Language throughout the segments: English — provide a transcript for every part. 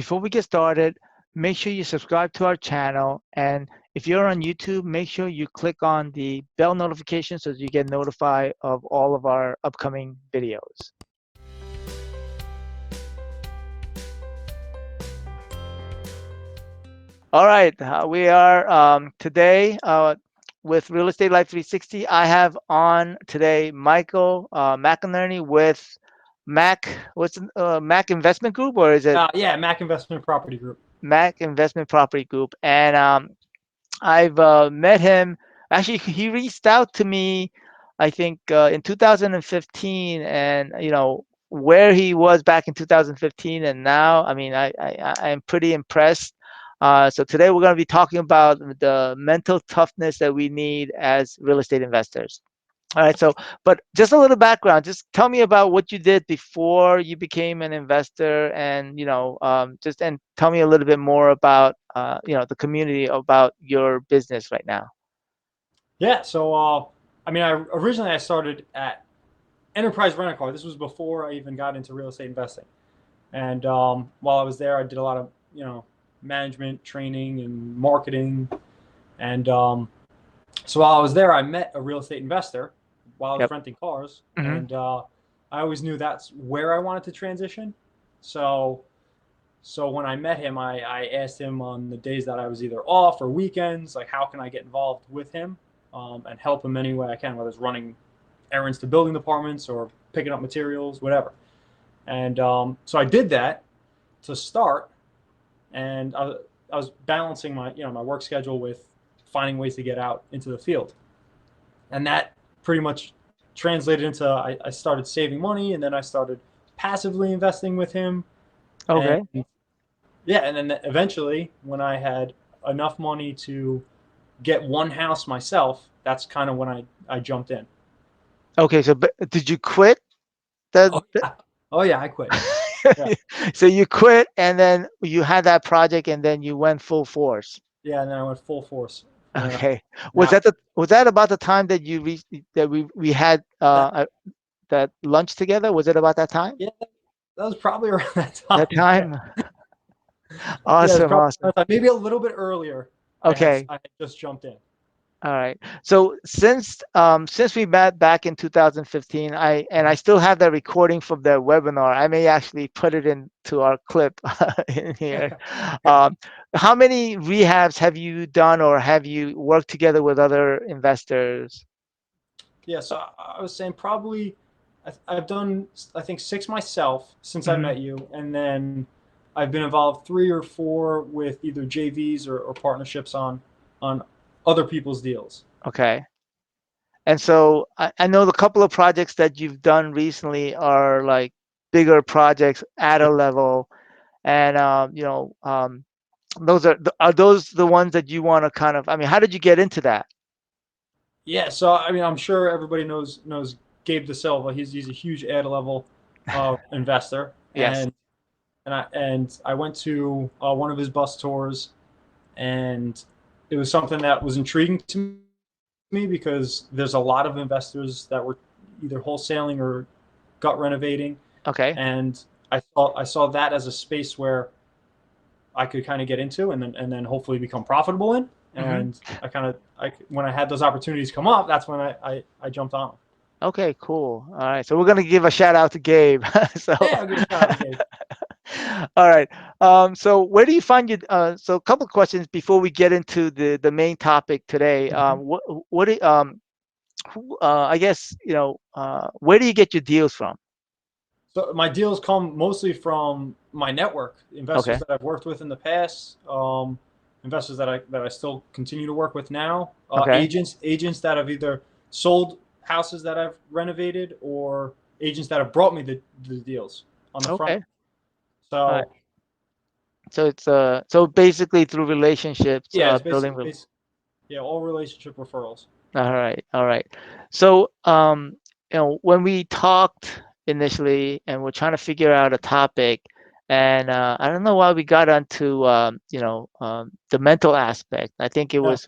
before we get started, make sure you subscribe to our channel. And if you're on YouTube, make sure you click on the bell notification so that you get notified of all of our upcoming videos. All right, we are today with Real Estate Life 360. I have on today Michael Mclnerney with Mac Investment Group, or is it Yeah, Mac Investment Property Group. Mac Investment Property Group? And I've met him. Actually, he reached out to me, I think, in 2015, and where he was back in 2015 and now. I mean, I am pretty impressed. So today we're going to be talking about the mental toughness that we need as real estate investors. All right. So, but just a little background. Just tell me about what you did before you became an investor, and and tell me a little bit more about the community, about your business right now. Yeah, so originally I started at Enterprise Rent a Car. This was before I even got into real estate investing. And while I was there, I did a lot of management training and marketing. And so while I was there, I met a real estate investor while I was Yep. renting cars, Mm-hmm. and I always knew that's where I wanted to transition. So when I met him, I asked him on the days that I was either off or weekends, like how can I get involved with him and help him any way I can, whether it's running errands to building departments or picking up materials, whatever. And so I did that to start, and I was balancing my my work schedule with finding ways to get out into the field, and that pretty much translated into I started saving money, and then I started passively investing with him. And Okay. yeah, and then eventually, when I had enough money to get one house myself, that's kind of when I jumped in. Okay. So, but did you quit? The, Oh yeah, oh yeah, I quit. Yeah, so you quit, and then you had that project, and then you went full force. yeah, and then I went full force. Okay. Now Was that about the time that you reached that we had that that lunch together? Was it about that time? yeah, that was probably around that That time. Yeah, time? yeah, it's Awesome, probably awesome. around that time. Maybe a little bit earlier. Okay. I had just jumped in. All right. So since we met back in 2015, I still have that recording from the webinar. I may actually put it into our clip in here. Um, how many rehabs have you done, or have you worked together with other investors? Yeah, so I was saying probably I've done I think six myself since I Mhm. met you, and then I've been involved three or four with either JVs or partnerships on other people's deals. Okay. And so I know the couple of projects that you've done recently are like bigger projects at a level, and are those the ones that you want to kind of? I mean, how did you get into that? Yeah, so I mean I'm sure everybody knows Gabe De Silva. He's a huge ad level investor, Yes. and I went to one of his bus tours, and it was something that was intriguing to me because there's a lot of investors that were either wholesaling or gut renovating, Okay. and I saw that as a space where I could kind of get into and then hopefully become profitable in. Hmm. And I when I had those opportunities come up, that's when I jumped on them. Okay. Cool. All right. So we're gonna give a shout out to Gabe. So. Yeah, I'll give a shout out to Gabe. All right. So where do you find you? So a couple of questions before we get into the main topic today. Mhm. What do, I guess where do you get your deals from? So my deals come mostly from my network, investors Okay. that I've worked with in the past, investors that I still continue to work with now, Okay. agents that have either sold houses that I've renovated or agents that have brought me the deals on the front Okay. end. All right. So So it's so basically through relationships, yeah, it's building. yeah, all relationship referrals. All right, all right. So, when we talked initially and we're trying to figure out a topic, and I don't know why we got onto, the mental aspect. I think it Yeah. was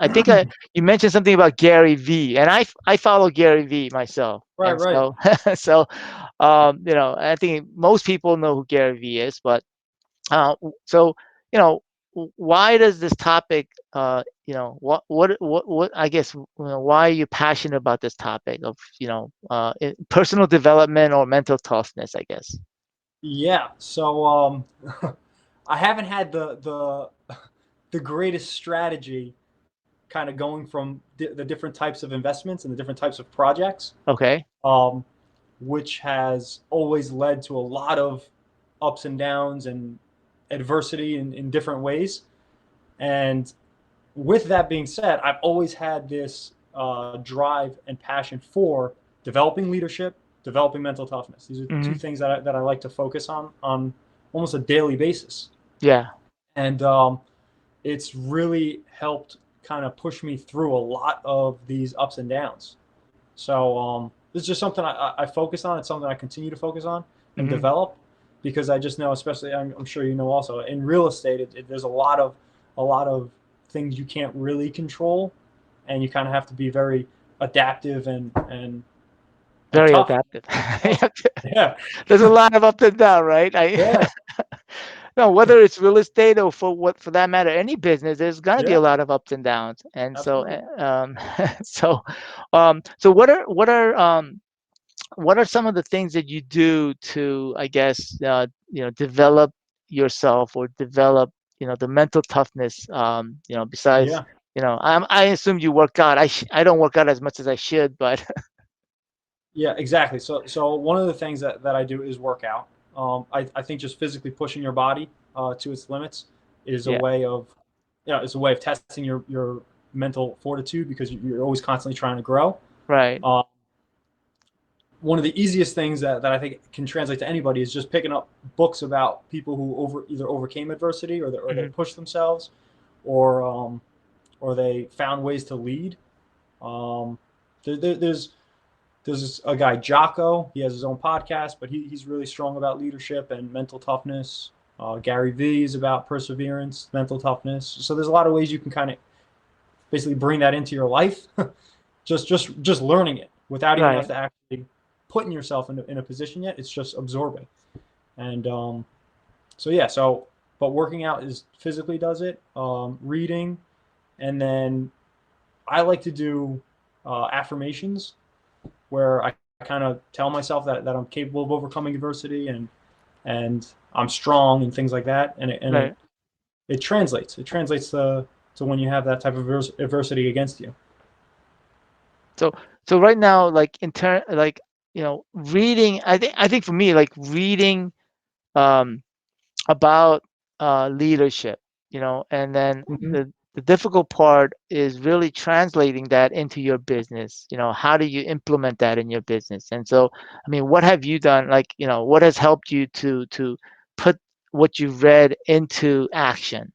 I think you mentioned something about Gary V, and I follow Gary V myself, Right, and right. so so, I think most people know who Gary V is, but So, you know, why does this topic, I guess, why are you passionate about this topic of, personal development or mental toughness, I guess? Yeah. So I haven't had the greatest strategy kind of going from the different types of investments and the different types of projects, Okay. um, which has always led to a lot of ups and downs and adversity in different ways. And with that being said, I've always had this drive and passion for developing leadership, developing mental toughness. These are two Hmm. things that I like to focus on almost a daily basis. Yeah. And it's really helped kind of push me through a lot of these ups and downs. So this is just something I focus on. It's something I continue to focus on and Hmm. develop because I just know, especially I'm sure you know also in real estate, there's a lot of things you can't really control, and you kind of have to be very adaptive and Very tough. adaptive. Oh, yeah, There's a lot of up and down, right? yeah, No, whether it's real estate or for that matter, any business, there's gonna be a yeah, lot of ups and downs. And so, absolutely. so, so what are some of the things that you do to, I guess, develop yourself or develop, the mental toughness, besides, Yeah. I assume you work out. I don't work out as much as I should, but Yeah, exactly. So one of the things that I do is work out. I think just physically pushing your body to its limits is a yeah, way of, it's a way of testing your mental fortitude because you're always constantly trying to grow. right. Uh, One of the easiest things that I think can translate to anybody is just picking up books about people who either overcame adversity or they Hmm. pushed themselves or or they found ways to lead. Um, there's a guy Jocko. He has his own podcast, but he's really strong about leadership and mental toughness. Gary Vee is about perseverance, mental toughness. So there's a lot of ways you can kind of basically bring that into your life. Just learning it without even have Right. to actually putting yourself in a position yet. It's just absorbing. And so yeah, so but working out is physically does it. Reading, and then I like to do affirmations where I kind of tell myself that I'm capable of overcoming adversity and I'm strong and things like that. Right. It translates. It translates to when you have that type of adversity against you. So so right now, like in turn, like, reading. I think for me, like reading, um about leadership, and then Mm-hmm. the difficult part is really translating that into your business. How do you implement that in your business? And so, I mean, what have you done? Like, what has helped you to put what you've read into action?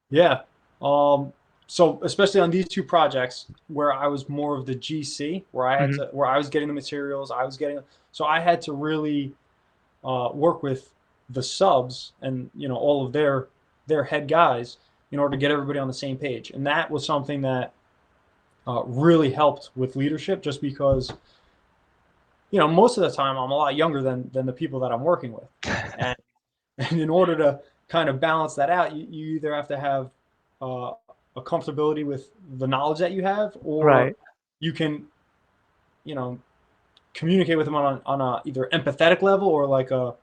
Yeah. Um, so especially on these two projects where I was more of the GC, Hmm. where I was getting the materials, so I had to really work with the subs and all of their head guys in order to get everybody on the same page, and that was something that really helped with leadership, just because most of the time I'm a lot younger than the people that I'm working with, and and in order to kind of balance that out, you either have to have a comfortability with the knowledge that you have, or Right. you can, you know, communicate with them on a either empathetic level or like a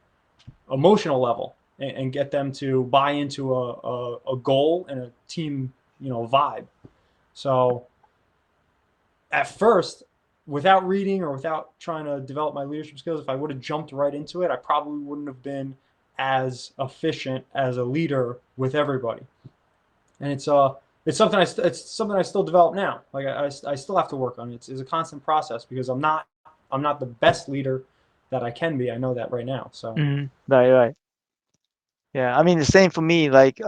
emotional level, and get them to buy into a goal and a team, vibe. So at first, without reading or without trying to develop my leadership skills, if I would have jumped right into it, I probably wouldn't have been as efficient as a leader with everybody. And it's something I still develop now. Like I still have to work on it. It's a constant process because I'm not the best leader that I can be. I know that right now. So Right, right. Yeah, I mean the same for me. Like,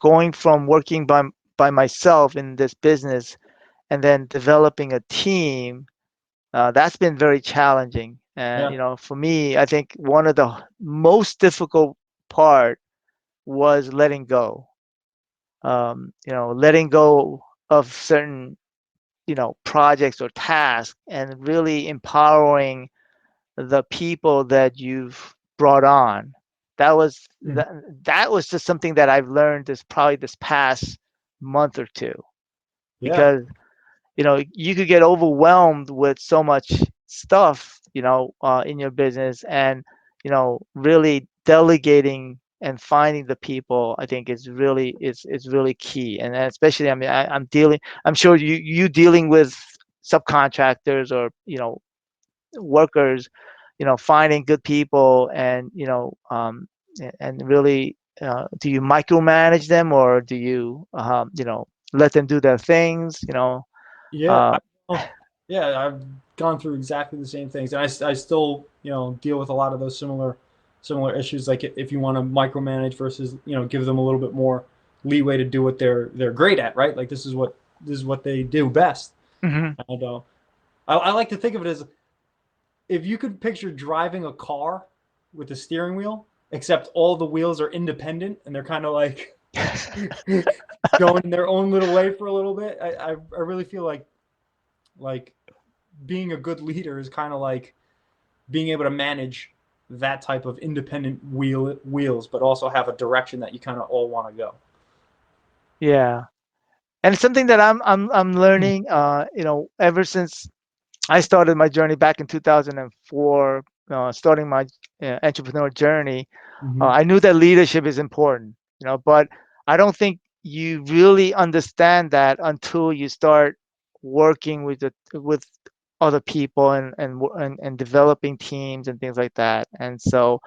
going from working by myself in this business and then developing a team, that's been very challenging. And yeah, for me, I think one of the most difficult part was letting go. Letting go of certain, projects or tasks, and really empowering the people that you've brought on. That was Mhm. that was just something that I've learned this probably this past month or two, Yeah. because you could get overwhelmed with so much stuff, in your business, and really delegating and finding the people, I think is really key. And especially, I mean, I'm sure you dealing with subcontractors, or workers, finding good people, and and really, do you micromanage them, or do you let them do their things, Yeah. uh, Yeah, I've gone through exactly the same things, and I still deal with a lot of those similar issues. Like if you want to micromanage versus give them a little bit more leeway to do what they're great at, right? Like this is what they do best. mhm. And I like to think of it as if you could picture driving a car with a steering wheel, except all the wheels are independent and they're kind of like going in their own little way for a little bit. I really feel like being a good leader is kind of like being able to manage that type of independent wheels, but also have a direction that you kind of all want to go. Yeah, and it's something that I'm learning, ever since I started my journey back in 2004, starting my entrepreneur journey. Mm-hmm. I knew that leadership is important, but I don't think you really understand that until you start working with other people, and developing teams and things like that. And so,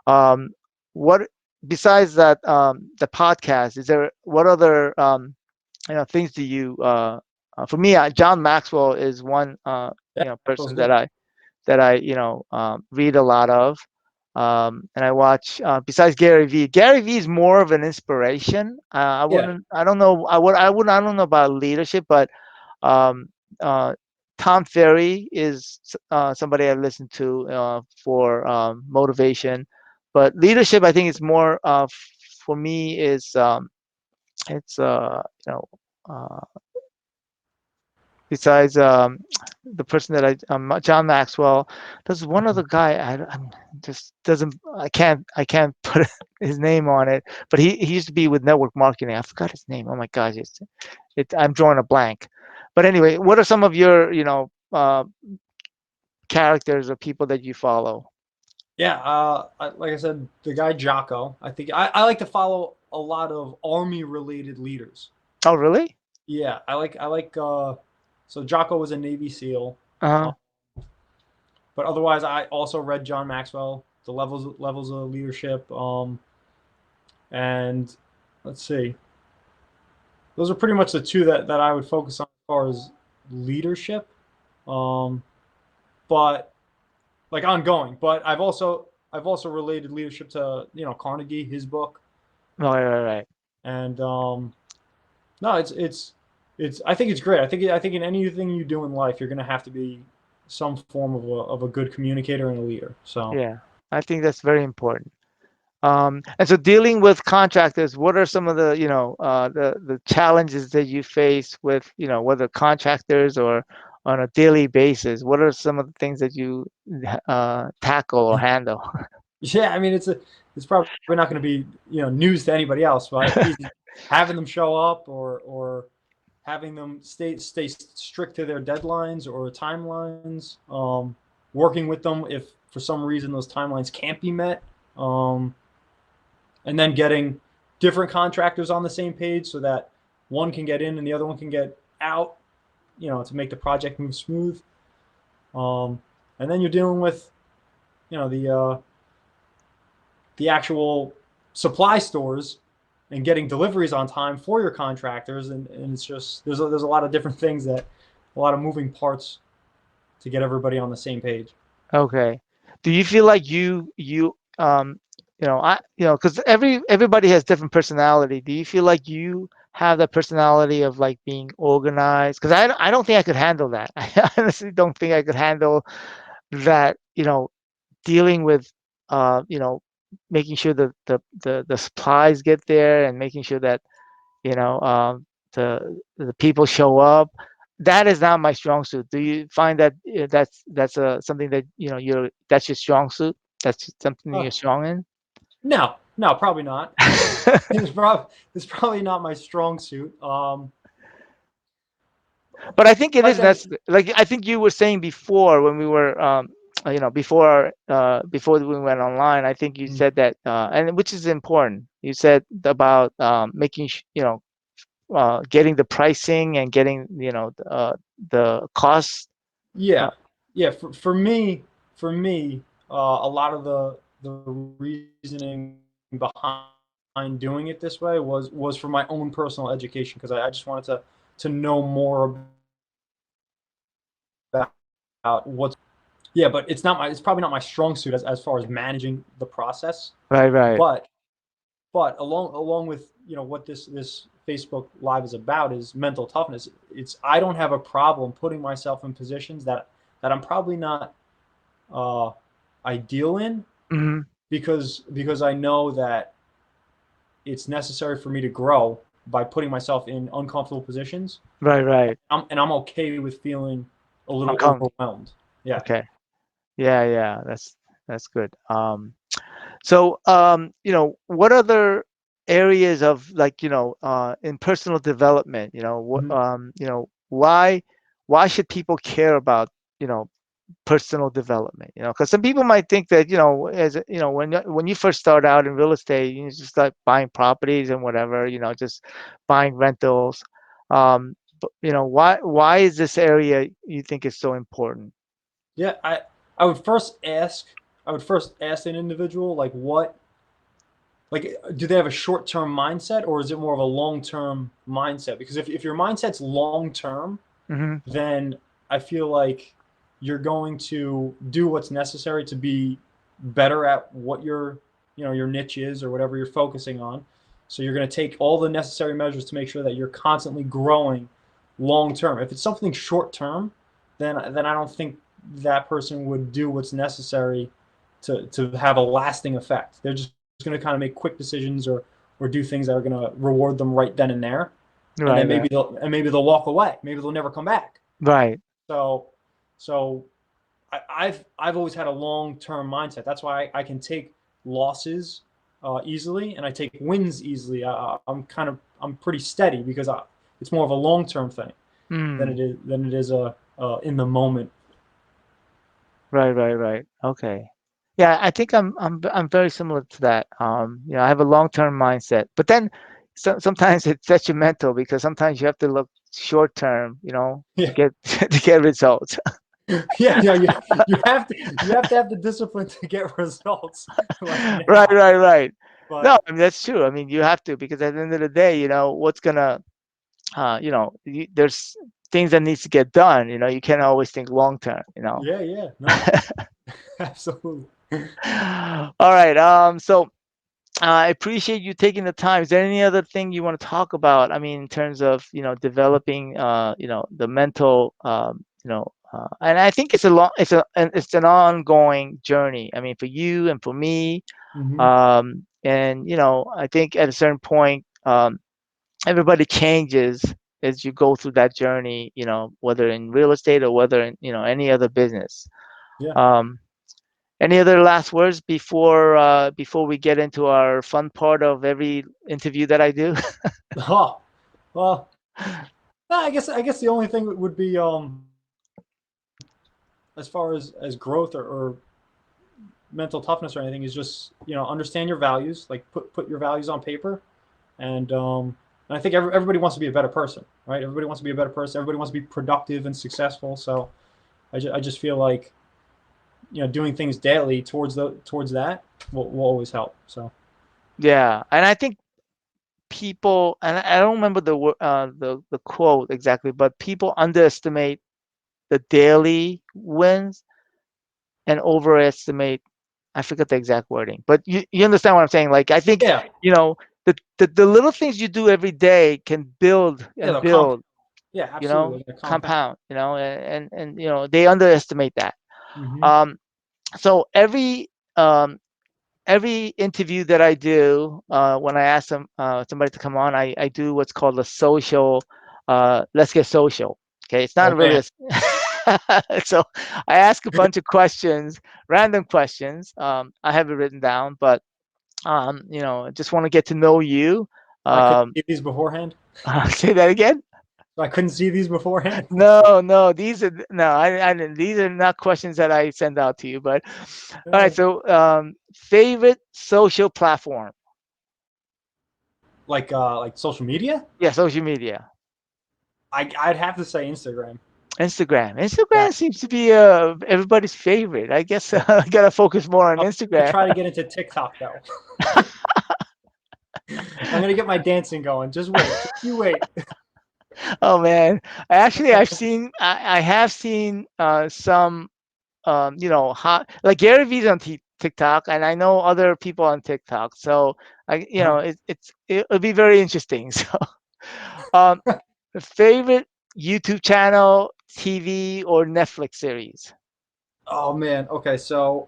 um, what besides that, the podcast, is there what other things do you for me, John Maxwell is one Yeah, that was person that good. I read a lot of, and I watch. Besides Gary Vee, Gary Vee is more of an inspiration. Yeah, I don't know. I don't know about leadership, but um, uh, Tom Ferry is somebody I listen to for motivation. But leadership, I think, is more for me is it's uh, besides the person that John Maxwell. There's one other guy I'm just doesn't I can't put his name on it, but he used to be with network marketing. I forgot his name. Oh my gosh, I'm drawing a blank. But anyway, what are some of your characters or people that you follow? yeah. Like I said, the guy Jocko. I think I like to follow a lot of army related leaders. Oh, really? Yeah, I like. So Jocko was a Navy SEAL, uh, Uh-huh. but otherwise, I also read John Maxwell, the levels of leadership. And let's see, those are pretty much the two that I would focus on as far as leadership. Um, but like ongoing. But I've also related leadership to Carnegie, his book, Right, right, right. and no, it's I think it's great. I think in anything you do in life, you're gonna have to be some form of a good communicator and a leader. So Yeah, I think that's very important. And so, dealing with contractors, what are some of the, the challenges that you face with, whether contractors or on a daily basis? What are some of the things that you tackle or handle? yeah, I mean it's probably not going to be news to anybody else, but either having them show up or having them stay strict to their deadlines or timelines, working with them if for some reason those timelines can't be met, um, and then getting different contractors on the same page so that one can get in and the other one can get out, to make the project move smooth. Um, and then you're dealing with the actual supply stores and getting deliveries on time for your contractors, and it's just there's a lot of different things that a lot of moving parts to get everybody on the same page. Okay. Do you feel like because everybody has different personality. Do you feel like you have the personality of like being organized? Because I don't think I could handle that. I honestly don't think I could handle that, dealing with, making sure that the supplies get there, and making sure that, the people show up. That is not my strong suit. Do you find that that's something that, that's your strong suit? That's something Uh, you're strong in? No, no, probably not. It's probably not my strong suit. But I think it Like is I, necessary. Like I think you were saying before when we were, before we went online. I think you mm, said that, and which is important. You said about making, getting the pricing and getting, the cost. Uh, yeah, yeah. For me, a lot of the reasoning behind doing it this way was for my own personal education because I just wanted to know more about what's going on. Yeah, but it's probably not my strong suit as far as managing the process. right, But right. along with what this Facebook Live is about is mental toughness. It's I don't have a problem putting myself in positions that I'm probably not uh, ideal in Hmm. because I know that it's necessary for me to grow by putting myself in uncomfortable positions. Right, right. I'm okay with feeling a little Uncomfortable. overwhelmed. Yeah. Okay. Yeah, yeah. That's good. So, what other areas of, like, in personal development, Mhm. why should people care about, you know, personal development? Because some people might think that, when you first start out in real estate, you just start buying properties and whatever, just buying rentals. But, why is this area you think is so important? Yeah, I would first ask an individual like what like do they have a short-term mindset or is it more of a long-term mindset? Because if your mindset's long-term, Hmm. then I feel like you're going to do what's necessary to be better at what your niche is or whatever you're focusing on. So you're going to take all the necessary measures to make sure that you're constantly growing long term. If it's something short term, then I don't think that person would do what's necessary to have a lasting effect. They're just going to kind of make quick decisions or do things that are going to reward them right then and there, and Right, then right, maybe they'll walk away. Maybe they'll never come back. right. So so I've always had a long term mindset. That's why I can take losses easily and I take wins easily. I'm pretty steady because it's more of a long term thing Mm. than it is a in the moment. Right, right, right. Okay. Yeah, I think I'm very similar to that. I have a long-term mindset, but then sometimes it's detrimental because sometimes you have to look short term, to Yeah, get to get results. yeah. You have to have the discipline to get results like Right, now. right, right. No, But I mean that's true. I mean you have to, because at the end of the day, what's gonna, there's things that needs to get done. You can't always think long term. yeah, yeah, no, absolutely. All right. So I appreciate you taking the time. Is there any other thing you want to talk about? I mean, in terms of, developing, the mental, and I think it's an ongoing journey. I mean, for you and for me, Hmm. and I think at a certain point, everybody changes as you go through that journey. Whether in real estate or whether in, any other business. Yeah. Um, any other last words before we get into our fun part of every interview that I do? Oh, well, no, I guess the only thing would be as far as growth or mental toughness or anything is just understand your values, like put your values on paper, and I think everybody wants to be a better person, right? Everybody wants to be a better person. Everybody wants to be productive and successful. So I just feel like doing things daily towards that will always help. So Yeah, and I think people, and I don't remember the quote exactly, but people underestimate the daily wins and overestimate. I forget the exact wording, but you understand what I'm saying. Like I think, yeah, the little things you do every day can build yeah, and they'll comp build, yeah, absolutely, they're gonna compound. compound, and they underestimate that. Hmm. Um, so every interview that I do, when I ask somebody to come on, I do what's called a social. Let's get social. Okay, it's Oh not really man. a. So I ask a bunch of questions, random questions. I have it written down, but Just want to get to know you. I couldn't Um, see these beforehand. say that again. I couldn't see these beforehand. No, no, I didn't. These are not questions that I send out to you. But all right. So, favorite social platform? Like social media. Yeah, social media. I'd have to say Instagram. Instagram. Yeah, Instagram seems to be everybody's favorite. I guess yeah. I gotta focus more on I'm gonna Instagram. try to get into TikTok though. I'm gonna get my dancing going. Just wait. Just you wait. Oh man, I have seen some hot like Gary Vee's on TikTok, and I know other people on TikTok. So Uh-huh. it'll be very interesting. So, um, favorite YouTube channel, TV, or Netflix series? Oh man. Okay, so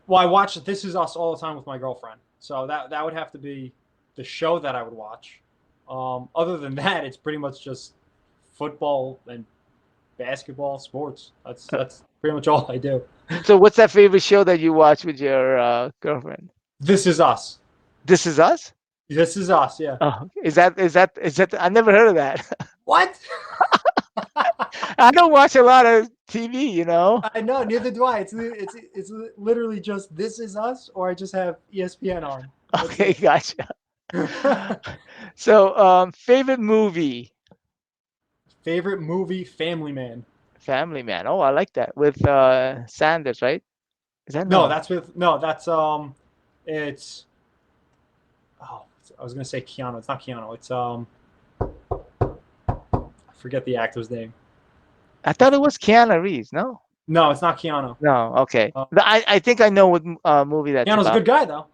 well, I watch This Is Us all the time with my girlfriend. So that would have to be the show that I would watch. Other than that, it's pretty much just football and basketball, sports. Uh, That's pretty much all I do. So, what's that favorite show that you watch with your girlfriend? This Is Us. This Is Us. This Is Us. Yeah. Oh, is that? I never heard of that. What? I don't watch a lot of TV, you know. I know. Neither do I. It's literally just This Is Us, or I just have ESPN on. That's Okay, it. gotcha. So, favorite movie, Favorite movie, Family Man. Family Man. Oh, I like that with Sanders, right? Is that No, no? that's with no. It's oh, I was gonna say Keanu. It's not Keanu. It's I forget the actor's name. I thought it was Keanu Reeves. No, No, it's not Keanu. no. Okay, Uh, I think I know what movie that's Keanu's a about. good guy though.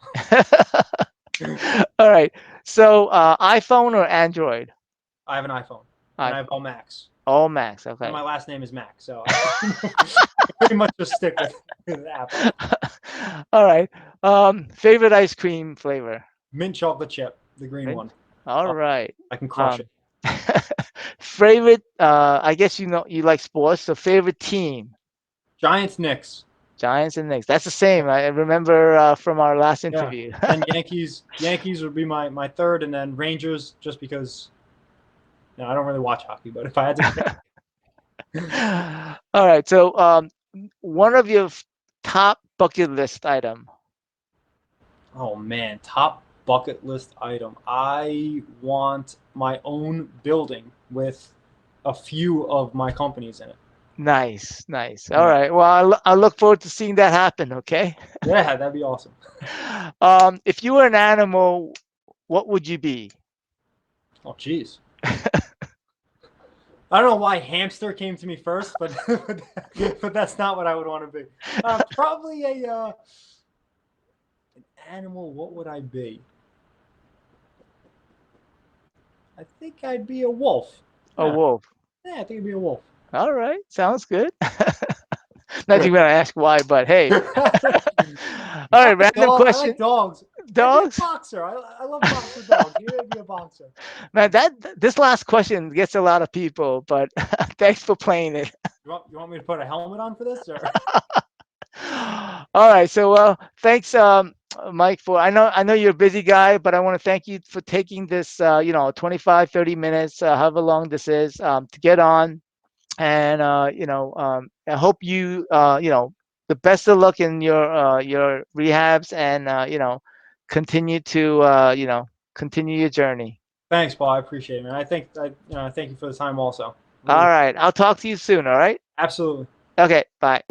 All right. So, iPhone or Android? I have an iPhone and I have iPhone. all Max, Oh, Max. and Okay. my last name is Max, so I pretty much just stick with Apple. All right. Favorite ice cream flavor? Mint chocolate chip, the green Mint. one. All Oh, right. I can crush it. Um, favorite. I guess you like sports. So favorite team. Giants, Knicks. Giants and Knicks. That's the same. I remember from our last Yeah. interview. Then Yankees. Yankees would be my third, and then Rangers, just because I don't really watch hockey, but if I had to pick, All right. So, one of your top bucket list item. oh man, top bucket list item. I want my own building with a few of my companies in it. Nice, nice. All Yeah, right. Well, I look forward to seeing that happen. Okay. yeah, that'd be awesome. If you were an animal, what would you be? Oh, jeez. I don't know why hamster came to me first, but but that's not what I would want to be. Probably an animal. What would I be? I think I'd be a wolf. A Yeah, wolf. yeah, I think I'd be a wolf. All right. Sounds good. Not even gonna ask why, but hey. All right. Random Dog. I question. like dogs. I'd be a Dogs. boxer. I love boxer dogs. Yeah, I'd be a boxer. Man, this last question gets a lot of people, but thanks for playing it. You want me to put a helmet on for this, or? All right. So, well, thanks, Mike, for I know you're a busy guy, but I want to thank you for taking this, 25, 30 minutes, however long this is, to get on. And I hope the best of luck in your rehabs, and continue to continue your journey. Thanks, Paul. I appreciate it, man. I thank you for the time also. All Really, right. I'll talk to you soon. All right. absolutely. Okay. Bye.